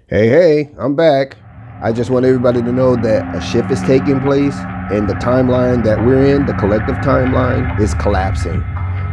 Hey, I'm back. I just want everybody to know that a shift is taking place and the timeline that we're in, the collective timeline, is collapsing.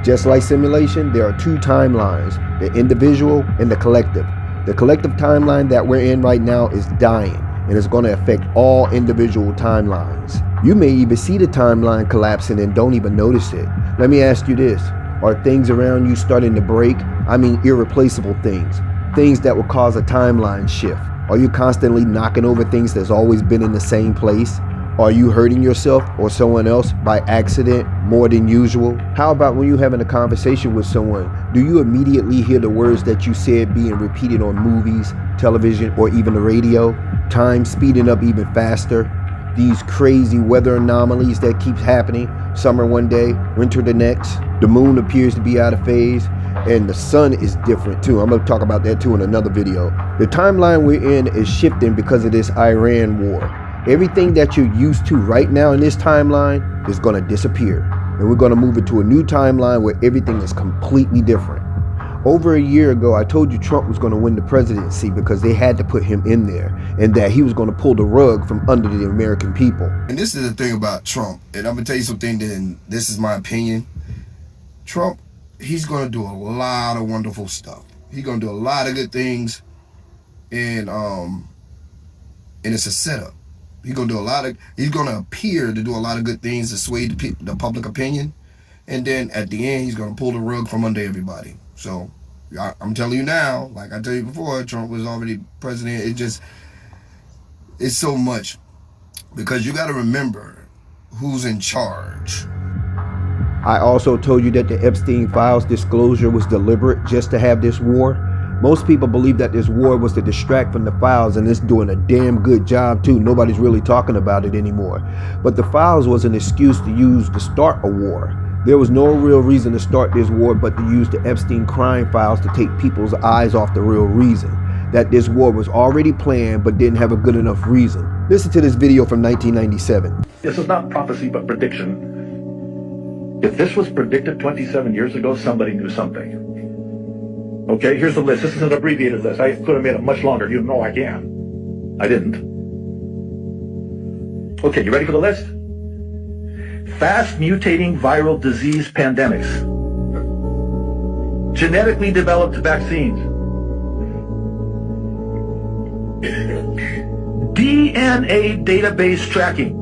Just like simulation, there are two timelines, the individual and the collective. The collective timeline that we're in right now is dying and it's going to affect all individual timelines. You may even see the timeline collapsing and don't even notice it. Let me ask you this. Are things around you starting to break? I mean irreplaceable things. Things that will cause a timeline shift. Are you constantly knocking over things that's always been in the same place? Are you hurting yourself or someone else by accident more than usual? How about when you're having a conversation with someone, do you immediately hear the words that you said being repeated on movies, television, or even the radio? Time speeding up even faster? These crazy weather anomalies that keep happening, summer one day, winter the next. The moon appears to be out of phase, and the sun is different too. I'm going to talk about that too in another video. The timeline we're in is shifting because of this Iran war. Everything that you're used to right now in this timeline is going to disappear, and we're going to move into a new timeline where everything is completely different. Over a year ago, I told you Trump was going to win the presidency because they had to put him in there, and that he was going to pull the rug from under the American people. And this is the thing about Trump, and I'm going to tell you something, and this is my opinion. Trump, he's going to do a lot of wonderful stuff. He's going to do a lot of good things, and it's a setup. He's going to appear to do a lot of good things to sway the public opinion, and then at the end, he's going to pull the rug from under everybody. So I'm telling you now, like I told you before, Trump was already president. It's so much, because you got to remember who's in charge. I also told you that the Epstein files disclosure was deliberate just to have this war. Most people believe that this war was to distract from the files, and it's doing a damn good job too. Nobody's really talking about it anymore. But the files was an excuse to use to start a war. There was no real reason to start this war but to use the Epstein crime files to take people's eyes off the real reason. That this war was already planned but didn't have a good enough reason. Listen to this video from 1997. This is not prophecy but prediction. If this was predicted 27 years ago, somebody knew something. Okay, here's the list. This is an abbreviated list. I could have made it much longer. You know I can. I didn't. Okay, you ready for the list? Fast mutating viral disease pandemics. Genetically developed vaccines. DNA database tracking.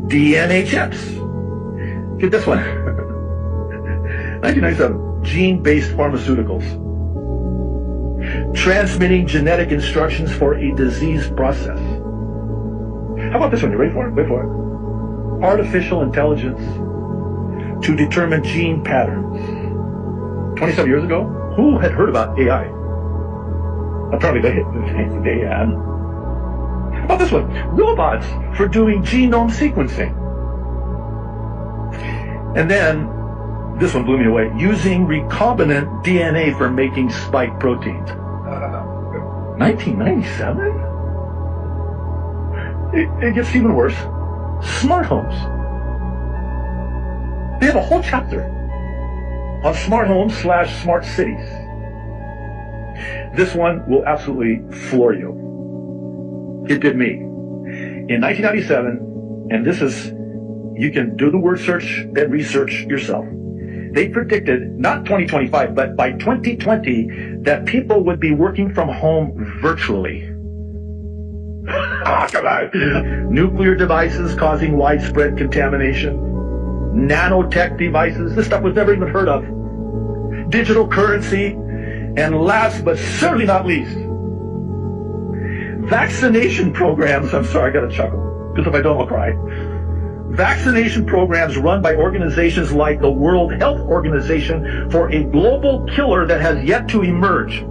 DNA chips. Get this one. 1997, gene-based pharmaceuticals. Transmitting genetic instructions for a disease process. How about this one? You ready for it? Wait for it. Artificial intelligence to determine gene patterns. 27 years ago, who had heard about AI? Apparently they had. How about this one? Robots for doing genome sequencing. And then, this one blew me away. Using recombinant DNA for making spike proteins. 1997? It gets even worse. Smart homes. They have a whole chapter on smart homes / smart cities. This one will absolutely floor you. It did me. In 1997, and this is, you can do the word search and research yourself. They predicted, not 2025, but by 2020, that people would be working from home virtually. Come on. Nuclear devices causing widespread contamination. Nanotech devices. This stuff was never even heard of. Digital currency. And last but certainly not least, vaccination programs. I'm sorry, I gotta chuckle, because if I don't, I'll cry. Vaccination programs run by organizations like the World Health Organization for a global killer that has yet to emerge.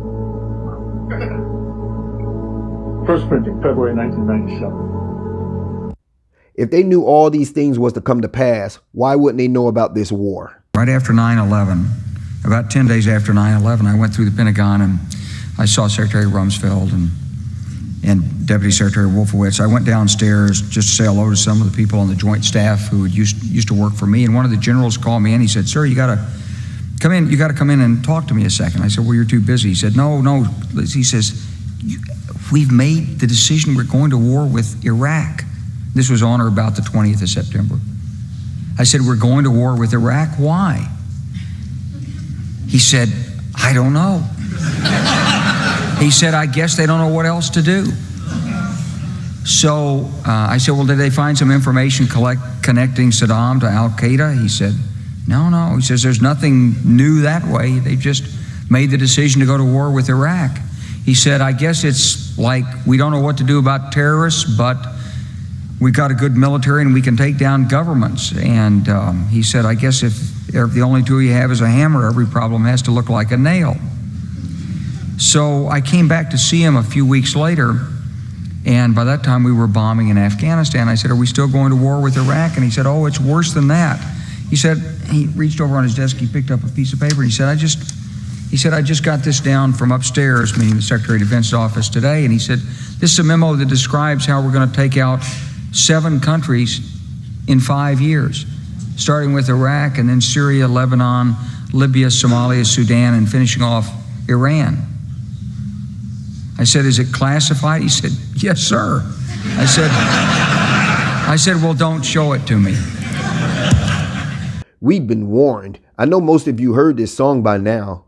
First printing, February 1997. If they knew all these things was to come to pass, why wouldn't they know about this war? Right after 9/11, about 10 days after 9/11, I went through the Pentagon and I saw Secretary Rumsfeld and Deputy Secretary Wolfowitz. I went downstairs just to say hello to some of the people on the joint staff who had used to work for me, and one of the generals called me and he said, "Sir, you gotta come in and talk to me a second." I said, "Well, you're too busy." He said, No. He says, we've made the decision we're going to war with Iraq. This was on or about the 20th of September. I said, we're going to war with Iraq. Why? He said, I don't know. He said, I guess they don't know what else to do. So I said, well, did they find some information connecting Saddam to Al-Qaeda? He said, no. He says, there's nothing new that way. They just made the decision to go to war with Iraq. He said, I guess it's like we don't know what to do about terrorists, but we've got a good military and we can take down governments. And he said, I guess if the only tool you have is a hammer, every problem has to look like a nail. So I came back to see him a few weeks later, and by that time we were bombing in Afghanistan. I said, are we still going to war with Iraq? And he said, oh, it's worse than that. He said, he reached over on his desk, he picked up a piece of paper, and he said, I just got this down from upstairs, meaning the Secretary of Defense's office today, and he said, this is a memo that describes how we're going to take out 7 countries in 5 years, starting with Iraq and then Syria, Lebanon, Libya, Somalia, Sudan, and finishing off Iran. I said, is it classified? He said, yes, sir. I said, well, don't show it to me. We've been warned. I know most of you heard this song by now.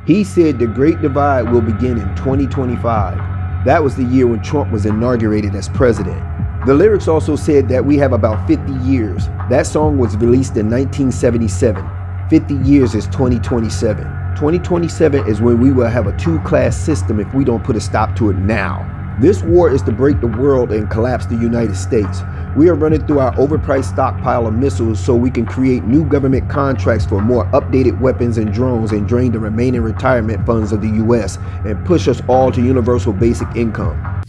He said the Great Divide will begin in 2025. That was the year when Trump was inaugurated as president. The lyrics also said that we have about 50 years. That song was released in 1977. 50 years is 2027. 2027 is when we will have a 2-class system if we don't put a stop to it now. This war is to break the world and collapse the United States. We are running through our overpriced stockpile of missiles so we can create new government contracts for more updated weapons and drones and drain the remaining retirement funds of the U.S. and push us all to universal basic income.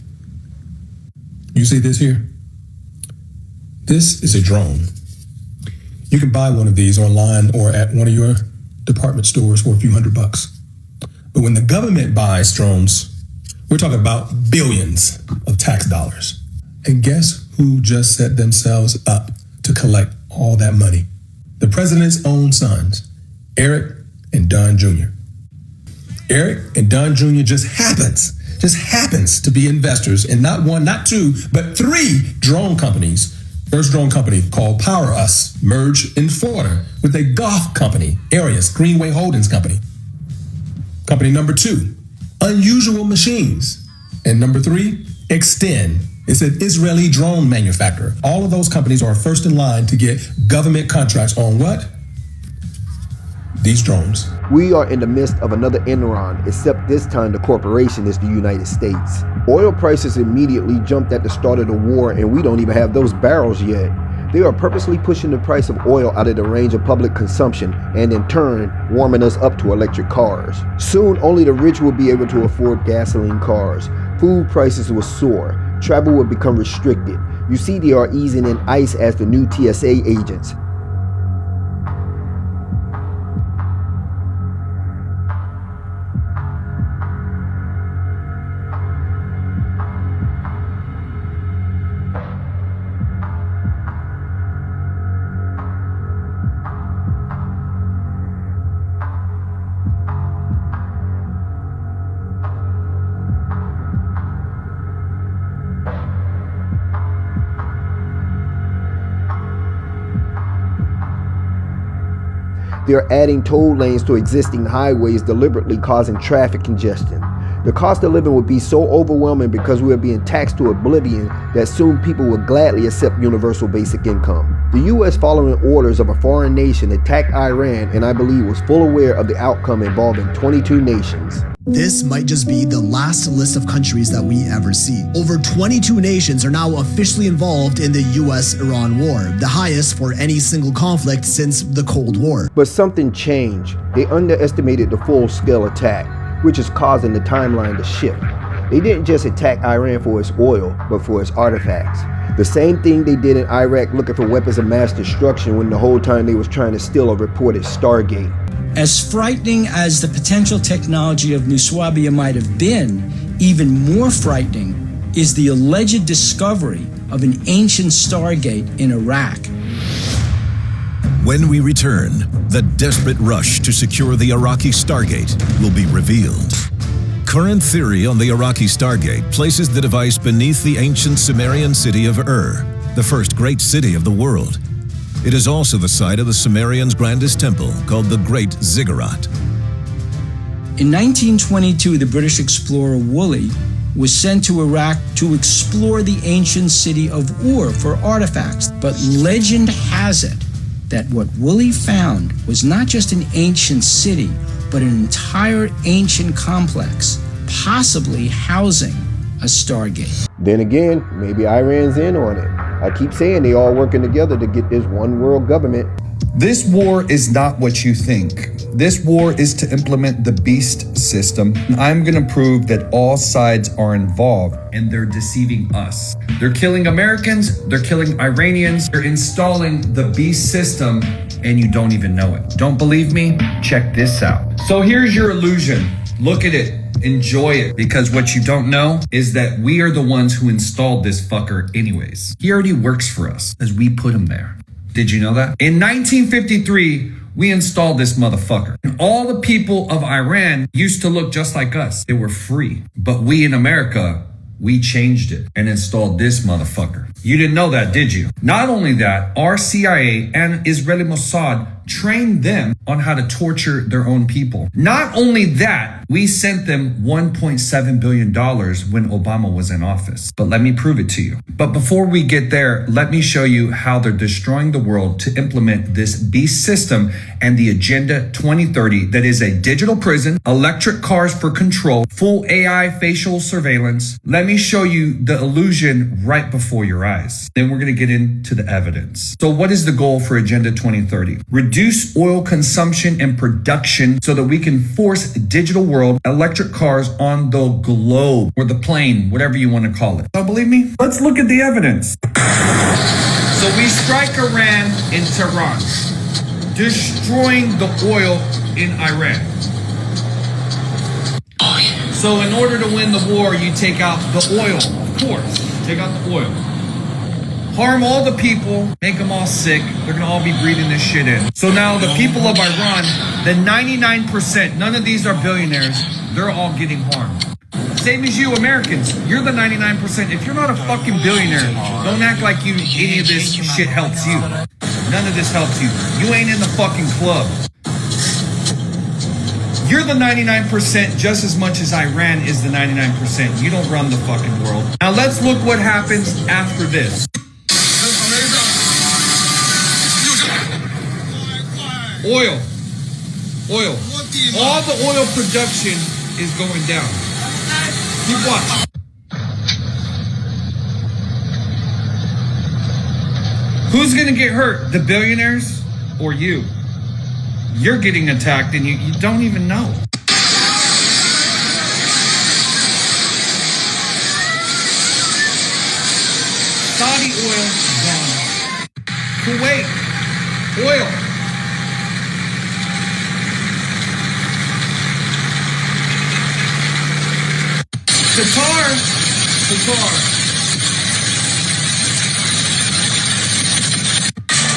You see this here? This is a drone. You can buy one of these online or at one of your department stores for a few $100. But when the government buys drones, we're talking about billions of tax dollars. And guess who just set themselves up to collect all that money? The president's own sons, Eric and Don Jr. Eric and Don Jr. just happens to be investors in not 1, not 2, but 3 drone companies. First drone company called Power Us merged in Florida with a golf company, Arias Greenway Holdings Company. Company number 2, Unusual Machines. And number 3, Extend. It's an Israeli drone manufacturer. All of those companies are first in line to get government contracts on what? These drones. We are in the midst of another Enron, except this time the corporation is the United States. Oil prices immediately jumped at the start of the war, and we don't even have those barrels yet. They are purposely pushing the price of oil out of the range of public consumption and in turn warming us up to electric cars. Soon only the rich will be able to afford gasoline cars. Food prices will soar. Travel will become restricted. You see, they are easing in ICE as the new TSA agents. They're adding toll lanes to existing highways, deliberately causing traffic congestion. The cost of living would be so overwhelming because we are being taxed to oblivion that soon people will gladly accept universal basic income. The US, following orders of a foreign nation, attacked Iran and I believe was full aware of the outcome involving 22 nations. This might just be the last list of countries that we ever see. Over 22 nations are now officially involved in the US-Iran war, the highest for any single conflict since the Cold War. But something changed. They underestimated the full-scale attack, which is causing the timeline to shift. They didn't just attack Iran for its oil, but for its artifacts. The same thing they did in Iraq looking for weapons of mass destruction when the whole time they was trying to steal a reported Stargate. As frightening as the potential technology of Nuswabia might have been, even more frightening is the alleged discovery of an ancient Stargate in Iraq. When we return, the desperate rush to secure the Iraqi Stargate will be revealed. Current theory on the Iraqi Stargate places the device beneath the ancient Sumerian city of Ur, the first great city of the world. It is also the site of the Sumerians' grandest temple, called the Great Ziggurat. In 1922, the British explorer Woolley was sent to Iraq to explore the ancient city of Ur for artifacts. But legend has it that what Woolley found was not just an ancient city, but an entire ancient complex, possibly housing a Stargate. Then again, maybe Iran's in on it. I keep saying they all working together to get this one world government. This war is not what you think. This war is to implement the beast system. I'm gonna prove that all sides are involved and they're deceiving us. They're killing Americans, they're killing Iranians, they're installing the beast system and you don't even know it. Don't believe me? Check this out. So here's your illusion. Look at it. Enjoy it, because what you don't know is that we are the ones who installed this fucker anyways. He already works for us as we put him there. Did you know that? In 1953, we installed this motherfucker. And all the people of Iran used to look just like us. They were free. But we in America, we changed it and installed this motherfucker. You didn't know that, did you? Not only that, our CIA and Israeli Mossad trained them on how to torture their own people. Not only that, we sent them $1.7 billion when Obama was in office. But let me prove it to you. But before we get there, let me show you how they're destroying the world to implement this beast system and the Agenda 2030 that is a digital prison, electric cars for control, full AI facial surveillance. Let me show you the illusion right before your eyes. Then we're going to get into the evidence. So what is the goal for Agenda 2030? Reduce oil consumption and production so that we can force digital world electric cars on the globe, or the plane, whatever you want to call it. Don't believe me? Let's look at the evidence. So we strike Iran in Tehran, destroying the oil in Iran. So in order to win the war, you take out the oil, of course. Take out the oil. Harm all the people, make them all sick. They're gonna all be breathing this shit in. So now the people of Iran, the 99%, none of these are billionaires, they're all getting harmed. Same as you Americans, you're the 99%. If you're not a fucking billionaire, don't act like any of this shit helps you. None of this helps you. You ain't in the fucking club. You're the 99% just as much as Iran is the 99%. You don't run the fucking world. Now let's look what happens after this. Oil. All the oil production is going down. Keep watching. Who's gonna get hurt? The billionaires or you? You're getting attacked and you don't even know. Saudi oil gone. Kuwait oil. Qatar.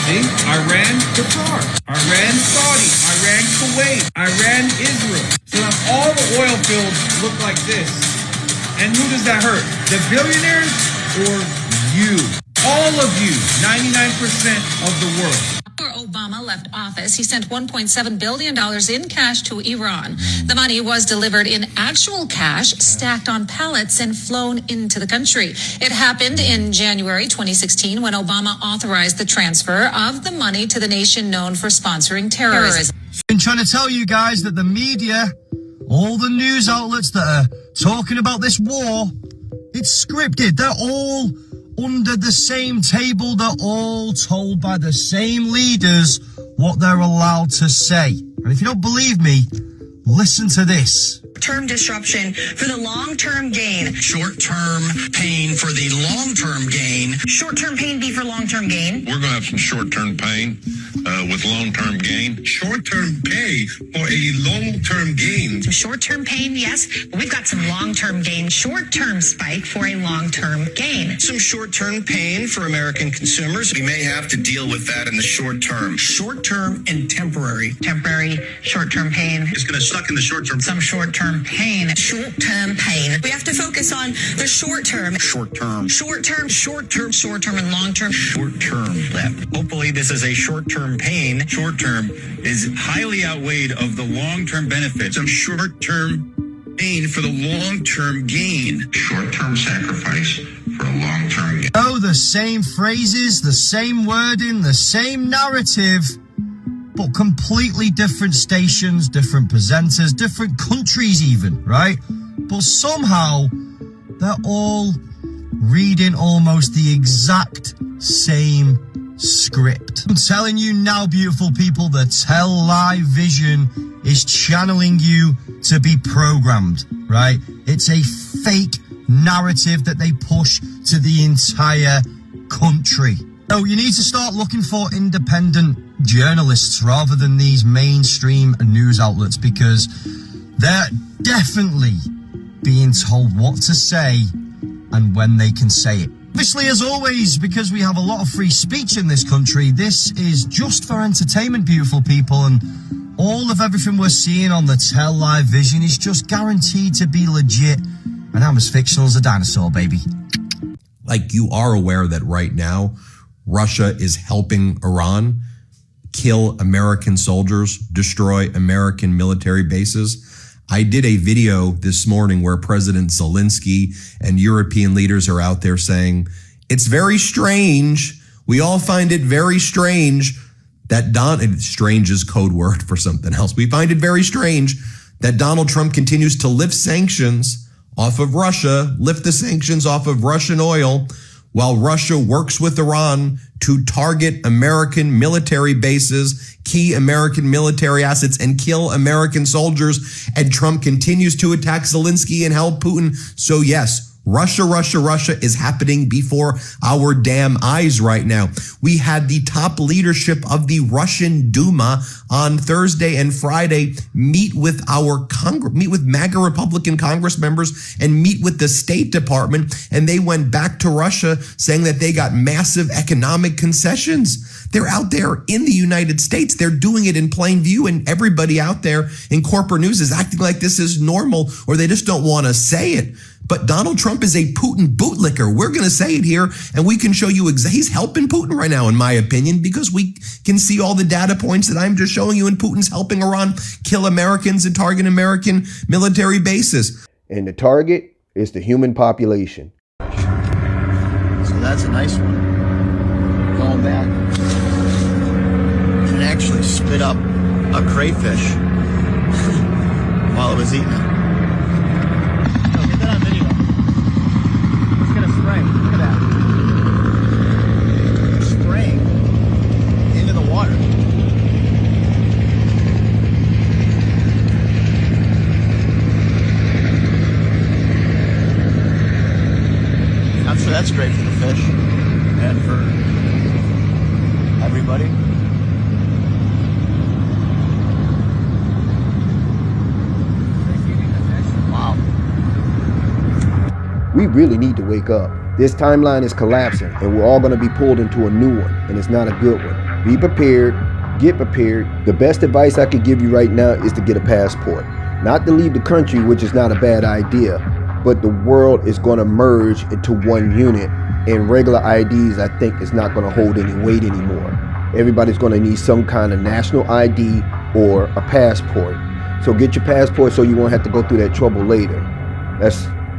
See? Iran, Qatar. Iran, Saudi. Iran, Kuwait. Iran, Israel. So now all the oil fields look like this. And who does that hurt? The billionaires or you? All of you, 99% of the world. Before Obama left office, he sent $1.7 billion in cash to Iran. The money was delivered in actual cash, stacked on pallets and flown into the country. It happened in January 2016 when Obama authorized the transfer of the money to the nation known for sponsoring terrorism. I've been trying to tell you guys that the media, all the news outlets that are talking about this war, it's scripted. They're all under the same table. They're all told by the same leaders what they're allowed to say. And if you don't believe me, listen to this. Term disruption for the long-term gain. Short-term pain for the long-term gain. Short-term pain be for long-term gain. We're going to have some short-term pain with long-term gain. Short-term pay for a long-term gain. Some short-term pain, yes, but we've got some long-term gain. Short-term spike for a long-term gain. Some short-term pain for American consumers. We may have to deal with that in the short term. Short-term and temporary. Temporary, short-term pain. It's going to suck in the short term. Some short-term pain. Short-term pain. We have to focus on the short term. Short-term. Short-term, short-term, short-term, and long-term. Short-term left. Hopefully this is a short-term pain. Short-term is highly outweighed of the long-term benefits. Some short-term pain for the long-term gain. Short-term sacrifice for a long-term gain. Oh, the same phrases, the same wording, the same narrative, but completely different stations, different presenters, different countries even, right? But somehow they're all reading almost the exact same script. I'm telling you now, beautiful people, the Tell Lie Vision is channeling you to be programmed, right? It's a fake narrative that they push to the entire country. So you need to start looking for independent journalists rather than these mainstream news outlets, because they're definitely being told what to say and when they can say it. Obviously, as always, because we have a lot of free speech in this country, this is just for entertainment, beautiful people, and all of everything we're seeing on the Tell Live Vision is just guaranteed to be legit, and I'm as fictional as a dinosaur, baby. Like, you are aware that right now, Russia is helping Iran kill American soldiers, destroy American military bases. I did a video this morning where President Zelensky and European leaders are out there saying, it's very strange. We all find it very strange that strange is code word for something else. We find it very strange that Donald Trump continues to lift sanctions off of Russia, lift the sanctions off of Russian oil, while Russia works with Iran to target American military bases, key American military assets, and kill American soldiers. And Trump continues to attack Zelensky and help Putin. So yes, Russia is happening before our damn eyes right now. We had the top leadership of the Russian Duma on Thursday and Friday meet with MAGA Republican Congress members and meet with the State Department, and they went back to Russia saying that they got massive economic concessions. They're out there in the United States. They're doing it in plain view, and everybody out there in corporate news is acting like this is normal, or they just don't want to say it. But Donald Trump is a Putin bootlicker. We're going to say it here, and we can show you he's helping Putin right now, in my opinion, because we can see all the data points that I'm just showing you, and Putin's helping Iran kill Americans and target American military bases. And the target is the human population. So that's a nice one. Going back. And it actually spit up a crayfish while it was eating it. Look at that. Spraying into the water. I'm sure that's great for the fish and for everybody. Wow. We really need to wake up. This timeline is collapsing, and we're all going to be pulled into a new one, and it's not a good one. Be prepared, get prepared. The best advice I could give you right now is to get a passport. Not to leave the country, which is not a bad idea, but the world is going to merge into one unit, and regular IDs, I think, is not going to hold any weight anymore. everybody's going to need some kind of national ID or a passport. So get your passport so you won't have to go through that trouble later.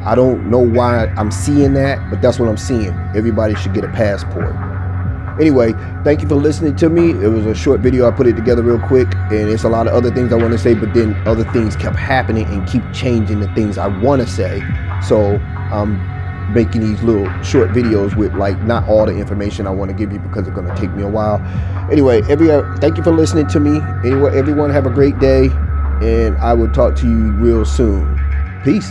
I don't know why I'm seeing that, but that's what I'm seeing. Everybody should get a passport. Anyway, thank you for listening to me. It was a short video. I put it together real quick, and it's a lot of other things I want to say, but then other things kept happening and keep changing the things I want to say. So I'm making these little short videos with like not all the information I want to give you because it's going to take me a while. Anyway, thank you for listening to me. Anyway, everyone have a great day, and I will talk to you real soon. Peace.